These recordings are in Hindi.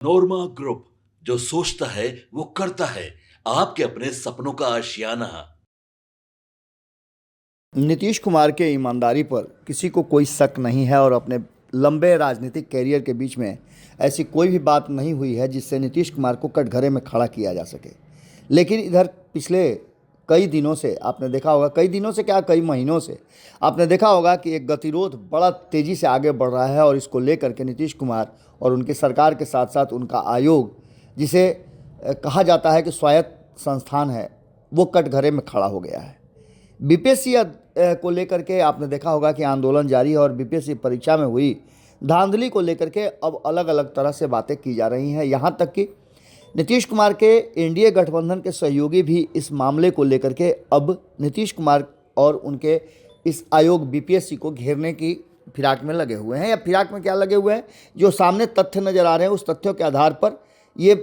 नोरमा ग्रुप, जो सोचता है वो करता है। आपके अपने सपनों का आशियाना। नीतीश कुमार के ईमानदारी पर किसी को कोई शक नहीं है और अपने लंबे राजनीतिक कैरियर के बीच में ऐसी कोई भी बात नहीं हुई है जिससे नीतीश कुमार को कटघरे में खड़ा किया जा सके। लेकिन इधर पिछले कई दिनों से आपने देखा होगा, कई दिनों से क्या कई महीनों से आपने देखा होगा कि एक गतिरोध बड़ा तेज़ी से आगे बढ़ रहा है और इसको लेकर के नीतीश कुमार और उनकी सरकार के साथ साथ उनका आयोग, जिसे कहा जाता है कि स्वायत्त संस्थान है, वो कटघरे में खड़ा हो गया है। बीपीएससी को लेकर के आपने देखा होगा कि आंदोलन जारी है और बीपीएससी परीक्षा में हुई धांधली को लेकर के अब अलग अलग तरह से बातें की जा रही हैं। यहाँ तक कि नीतीश कुमार के एनडीए गठबंधन के सहयोगी भी इस मामले को लेकर के अब नीतीश कुमार और उनके इस आयोग बीपीएससी को घेरने की फिराक में लगे हुए हैं। या फिराक में क्या लगे हुए हैं, जो सामने तथ्य नज़र आ रहे हैं उस तथ्यों के आधार पर ये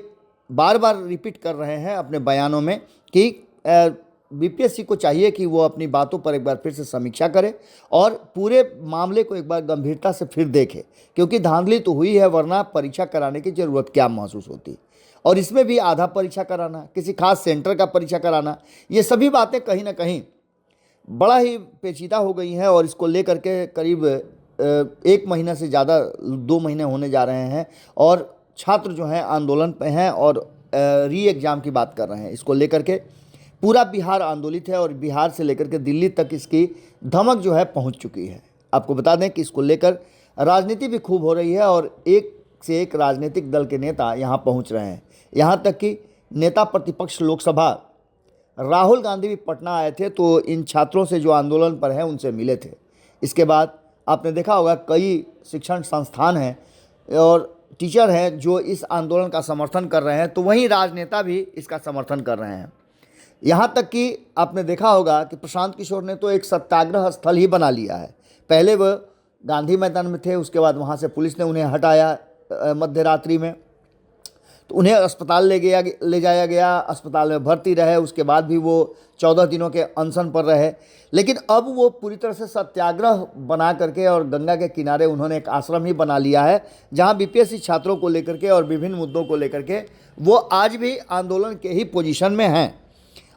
बार बार रिपीट कर रहे हैं अपने बयानों में कि बीपीएससी को चाहिए कि वो अपनी बातों पर एक बार फिर से समीक्षा करे और पूरे मामले को एक बार गंभीरता से फिर देखे, क्योंकि धांधली तो हुई है, वरना परीक्षा कराने की ज़रूरत क्या महसूस होती। और इसमें भी आधा परीक्षा कराना, किसी खास सेंटर का परीक्षा कराना, ये सभी बातें कहीं ना कहीं बड़ा ही पेचीदा हो गई हैं और इसको लेकर के करीब 1 महीना से ज़्यादा 2 महीने होने जा रहे हैं और छात्र जो हैं आंदोलन पे हैं और री एग्ज़ाम की बात कर रहे हैं। इसको लेकर के पूरा बिहार आंदोलित है और बिहार से लेकर के दिल्ली तक इसकी धमक जो है पहुंच चुकी है। आपको बता दें कि इसको लेकर राजनीति भी खूब हो रही है और एक से एक राजनीतिक दल के नेता यहां पहुंच रहे हैं। यहां तक कि नेता प्रतिपक्ष लोकसभा राहुल गांधी भी पटना आए थे, तो इन छात्रों से जो आंदोलन पर हैं उनसे मिले थे। इसके बाद आपने देखा होगा कई शिक्षण संस्थान हैं और टीचर हैं जो इस आंदोलन का समर्थन कर रहे हैं, तो वहीं राजनेता भी इसका समर्थन कर रहे हैं। यहाँ तक कि आपने देखा होगा कि प्रशांत किशोर ने तो एक सत्याग्रह स्थल ही बना लिया है। पहले वह गांधी मैदान में थे, उसके बाद वहाँ से पुलिस ने उन्हें हटाया मध्य रात्रि में, तो उन्हें अस्पताल ले जाया गया, अस्पताल में भर्ती रहे, उसके बाद भी वो 14 दिनों के अनशन पर रहे। लेकिन अब वो पूरी तरह से सत्याग्रह बना करके और गंगा के किनारे उन्होंने एक आश्रम ही बना लिया है, जहाँ बीपीएससी छात्रों को लेकर के और विभिन्न मुद्दों को लेकर के वो आज भी आंदोलन के ही पोजीशन में हैं।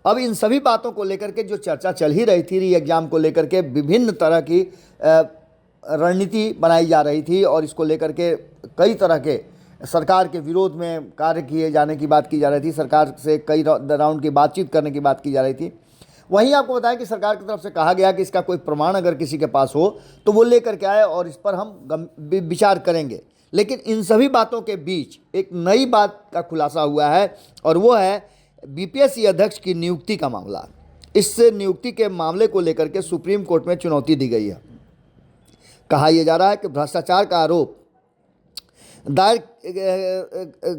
अब इन सभी बातों को लेकर के जो चर्चा चल ही रही थी, री एग्ज़ाम को लेकर के विभिन्न तरह की रणनीति बनाई जा रही थी और इसको लेकर के कई तरह के सरकार के विरोध में कार्य किए जाने की बात की जा रही थी, सरकार से कई राउंड की बातचीत करने की बात की जा रही थी। वहीं आपको बताएं कि सरकार की तरफ से कहा गया कि इसका कोई प्रमाण अगर किसी के पास हो तो वो लेकर के आए और इस पर हम विचार करेंगे। लेकिन इन सभी बातों के बीच एक नई बात का खुलासा हुआ है और वो है बीपीएससी अध्यक्ष की नियुक्ति का मामला। इस नियुक्ति के मामले को लेकर के सुप्रीम कोर्ट में चुनौती दी गई है। कहा यह जा रहा है कि भ्रष्टाचार का आरोप दायर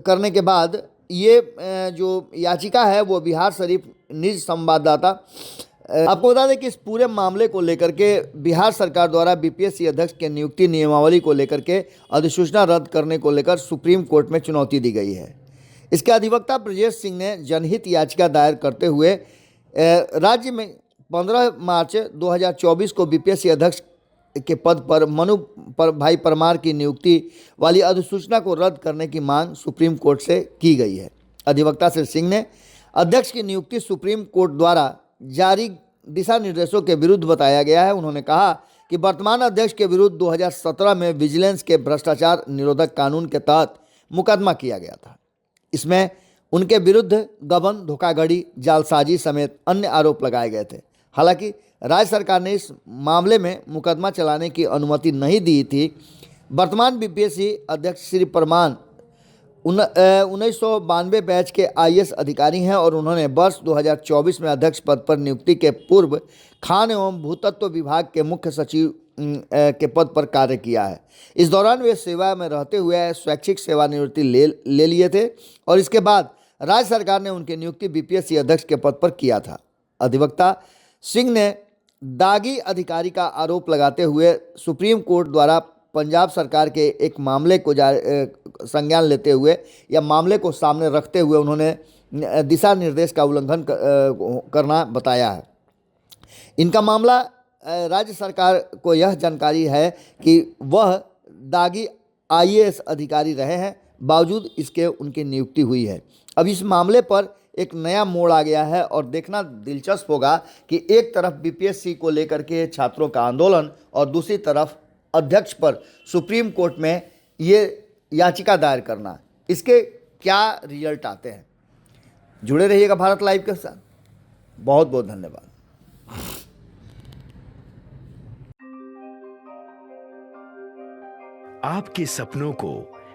करने के बाद ये जो याचिका है वो बिहार शरीफ निज संवाददाता, आपको बता दें कि इस पूरे मामले को लेकर के बिहार सरकार द्वारा बीपीएससी अध्यक्ष के नियुक्ति नियमावली को लेकर के अधिसूचना रद्द करने को लेकर सुप्रीम कोर्ट में चुनौती दी गई है। इसके अधिवक्ता ब्रजेश सिंह ने जनहित याचिका दायर करते हुए राज्य में 15 मार्च 2024 को बीपीएससी अध्यक्ष के पद पर भाई परमार की नियुक्ति वाली अधिसूचना को रद्द करने की मांग सुप्रीम कोर्ट से की गई है। अधिवक्ता श्री सिंह ने अध्यक्ष की नियुक्ति सुप्रीम कोर्ट द्वारा जारी दिशा निर्देशों के विरुद्ध बताया गया है। उन्होंने कहा कि वर्तमान अध्यक्ष के विरुद्ध 2017 में विजिलेंस के भ्रष्टाचार निरोधक कानून के तहत मुकदमा किया गया था। इसमें उनके विरुद्ध गबन, धोखाधड़ी, जालसाजी समेत अन्य आरोप लगाए गए थे। हालांकि राज्य सरकार ने इस मामले में मुकदमा चलाने की अनुमति नहीं दी थी। वर्तमान बीपीएससी अध्यक्ष श्री परमान 1992 बैच के आईएएस अधिकारी हैं और उन्होंने वर्ष 2024 में अध्यक्ष पद पर नियुक्ति के पूर्व खान एवं भूतत्व विभाग के मुख्य सचिव के पद पर कार्य किया है। इस दौरान वे सेवा में रहते हुए स्वैच्छिक सेवानिवृत्ति ले लिए थे और इसके बाद राज्य सरकार ने उनकी नियुक्ति बीपीएससी अध्यक्ष के पद पर किया था। अधिवक्ता सिंह ने दागी अधिकारी का आरोप लगाते हुए सुप्रीम कोर्ट द्वारा पंजाब सरकार के एक मामले को संज्ञान लेते हुए या मामले को सामने रखते हुए उन्होंने दिशा निर्देश का उल्लंघन करना बताया है। इनका मामला राज्य सरकार को यह जानकारी है कि वह दागी आईएएस अधिकारी रहे हैं, बावजूद इसके उनकी नियुक्ति हुई है। अब इस मामले पर एक नया मोड़ आ गया है और देखना दिलचस्प होगा कि एक तरफ बीपीएससी को लेकर के छात्रों का आंदोलन और दूसरी तरफ अध्यक्ष पर सुप्रीम कोर्ट में ये याचिका दायर करना, इसके क्या रिजल्ट आते हैं। जुड़े रहिएगा भारत लाइव के साथ। बहुत बहुत धन्यवाद। आपके सपनों को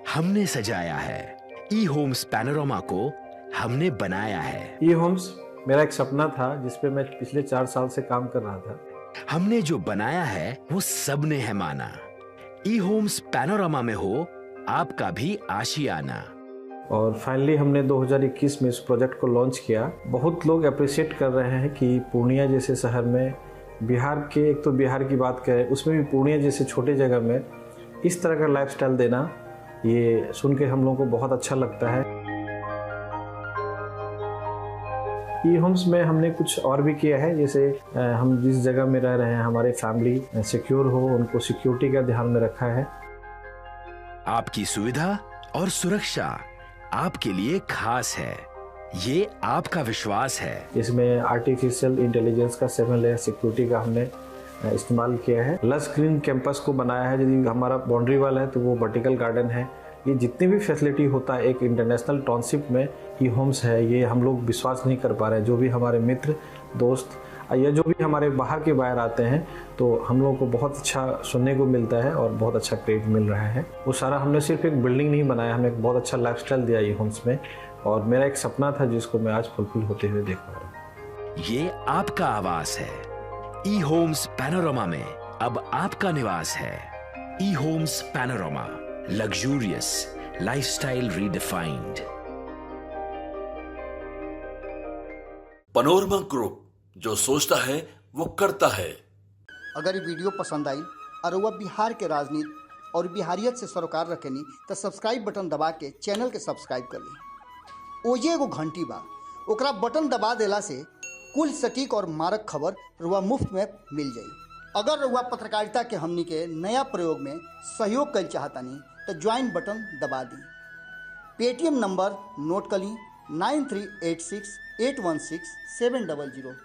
हमने सजाया है, ई होम्स पैनोरामा को हमने बनाया है। ई होम्स मेरा एक सपना था जिस पे मैं पिछले 4 साल से काम कर रहा था। हमने जो बनाया है वो सबने है माना। ई होम्स पैनोरामा में हो आपका भी आशियाना। और फाइनली हमने 2021 में इस प्रोजेक्ट को लॉन्च किया। बहुत लोग अप्रिशिएट कर रहे हैं कि पूर्णिया जैसे शहर में, बिहार के, एक तो बिहार की बात करें उसमें भी पूर्णिया जैसे छोटे जगह में इस तरह का लाइफस्टाइल देना, ये सुन के हम लोगों को बहुत अच्छा लगता है। ई होम्स में हमने कुछ और भी किया है, जैसे हम जिस जगह में रह रहे हैं हमारे फैमिली सिक्योर हो, उनको सिक्योरिटी का ध्यान में रखा है। आपकी सुविधा और सुरक्षा आपके लिए खास है, ये आपका विश्वास है। इसमें आर्टिफिशियल इंटेलिजेंस का 7 लेयर सिक्योरिटी का हमने इस्तेमाल किया है। लस ग्रीन कैंपस को बनाया है। यदि हमारा बाउंड्री वाल है तो वो वर्टिकल गार्डन है। ये जितनी भी फैसिलिटी होता है एक इंटरनेशनल टाउनशिप में, ई होम्स है, ये हम लोग विश्वास नहीं कर पा रहे हैं। जो भी हमारे मित्र दोस्त या जो भी हमारे बाहर के बाहर आते हैं तो हम लोगों को बहुत अच्छा सुनने को मिलता है और बहुत अच्छा क्रेडिट मिल रहा है। वो सारा हमने सिर्फ एक बिल्डिंग नहीं बनाया, हमें एक बहुत अच्छा लाइफस्टाइल दिया ई होम्स में, और मेरा एक सपना था जिसको मैं आज फुलफिल होते हुए देख पा रहा हूँ। ये आपका आवास है। ई होम्स पैनोरामा में अब आपका निवास है। E Homes Panorama, luxurious lifestyle redefined. Panorama group, जो सोचता है वो करता है। अगर ये वीडियो पसंद आई और वह बिहार के राजनीति और बिहारियत से सरोकार रखेनी तो सब्सक्राइब बटन दबा के चैनल के सब्सक्राइब कर ली। ओजे एगो घंटी बा, ओकरा बटन दबा देला से कुल सटीक और मारक खबर रुआ मुफ्त में मिल जाई। अगर रुआ पत्रकारिता के हमनी के नया प्रयोग में सहयोग कर चाहतानी तो ज्वाइन बटन दबा दी। पेटीएम नंबर नोट कर ली 9386 816 700।